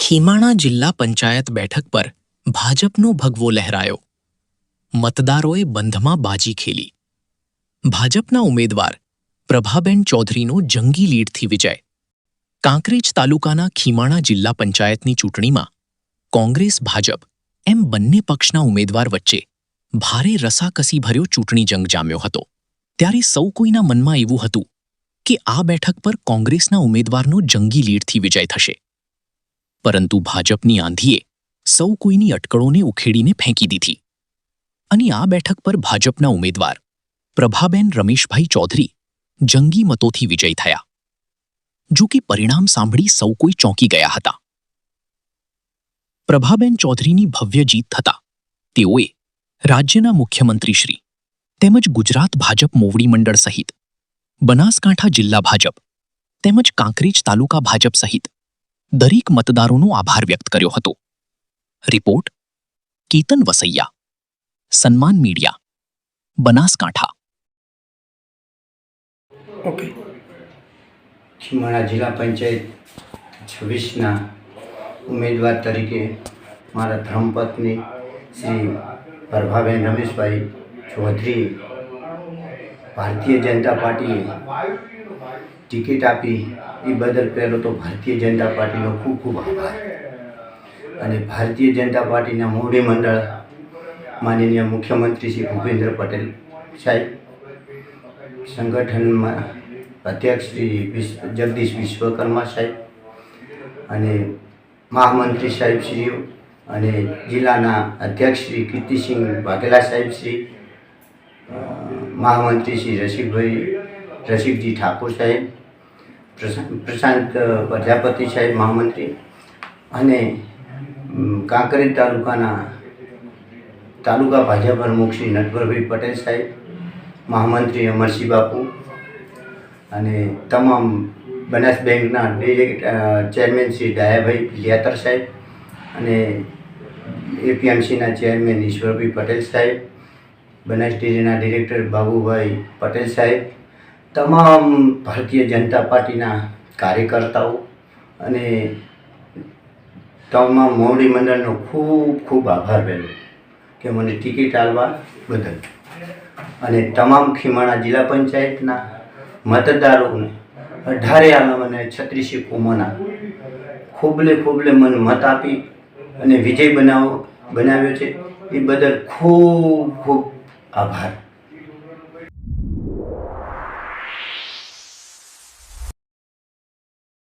ખીમાણા જિલ્લા પંચાયત બેઠક પર ભાજપનો ભગવો લહેરાયો. મતદારોએ બંધમાં બાજી ખેલી. ભાજપના ઉમેદવાર પ્રભાબેન ચૌધરીનો જંગી લીડથી વિજય. કાંકરેજ તાલુકાના ખીમાણા જિલ્લા પંચાયતની ચૂંટણીમાં કોંગ્રેસ ભાજપ એમ બંને પક્ષના ઉમેદવાર વચ્ચે ભારે રસાકસીભર્યો ચૂંટણી જંગ જામ્યો હતો. ત્યારે સૌ કોઈના મનમાં એવું હતું કે આ બેઠક પર કોંગ્રેસના ઉમેદવારનો જંગી લીડથી વિજય થશે. પરંતુ ભાજપની આંધીએ સૌ કોઈની અટકળોને ઉખેડીને ફેંકી દીધી અને આ બેઠક પર ભાજપના ઉમેદવાર પ્રભાબેન રમેશભાઈ ચૌધરી જંગી મતોથી વિજયી થયા. જો કે પરિણામ સાંભળી સૌ કોઈ ચોંકી ગયા હતા. પ્રભાબેન ચૌધરીની ભવ્ય જીત થતાં તેઓએ રાજ્યના મુખ્યમંત્રીશ્રી તેમજ ગુજરાત ભાજપ મોવડી મંડળ સહિત બનાસકાંઠા જિલ્લા ભાજપ તેમજ કાંકરેજ તાલુકા ભાજપ સહિત દરેક મતદારોનો આભાર વ્યક્ત કર્યો હતો. રિપોર્ટ કેતન વસૈયા, સન્માન મીડિયા, બનાસકાંઠા. ઓકે. ખીમાણા જિલ્લા પંચાયત 26ના ઉમેદવાર તરીકે મારા ધર્મપત્ની શ્રી પ્રભાબેન રમેશભાઈ ચૌધરી ભારતીય જનતા પાર્ટીએ ટિકિટ આપી એ બદલ પહેલો તો ભારતીય જનતા પાર્ટીનો ખૂબ ખૂબ આભાર. અને ભારતીય જનતા પાર્ટીના મોવડી મંડળ માનનીય મુખ્યમંત્રી શ્રી ભૂપેન્દ્ર પટેલ સાહેબ, સંગઠનમાં અધ્યક્ષ શ્રી જગદીશ વિશ્વકર્મા સાહેબ અને મહામંત્રી સાહેબ શ્રીઓ અને જિલ્લાના અધ્યક્ષ શ્રી કીર્તિસિંહ વાઘેલા સાહેબ શ્રી, મહામંત્રી શ્રી રસિકજી ઠાકોર સાહેબ, પ્રશાંત પ્રજાપતિ સાહેબ મહામંત્રી અને કાંકરેજ તાલુકા ભાજપ પ્રમુખ શ્રી નટવરભાઈ પટેલ સાહેબ, મહામંત્રી અમરસિંહ બાપુ અને તમામ બનાસ બેંકના ચેરમેન શ્રી દયાભાઈ લિયાતર સાહેબ અને એપીએમસીના ચેરમેન ઈશ્વરભાઈ પટેલ સાહેબ, બનાસ ડેરીના ડિરેક્ટર બાબુભાઈ પટેલ સાહેબ, તમામ ભારતીય જનતા પાર્ટીના કાર્યકર્તાઓ અને તમામ મોવડી મંડળનો ખૂબ ખૂબ આભાર રહેલો કે મને ટિકિટ આપવા બદલ. અને તમામ ખીમાણા જિલ્લા પંચાયતના મતદારોને 18 આલામાં 36 કોમોના ખોબલે મને મત આપી અને વિજય બનાવ્યો છે. એ બદલ ખૂબ ખૂબ આભાર.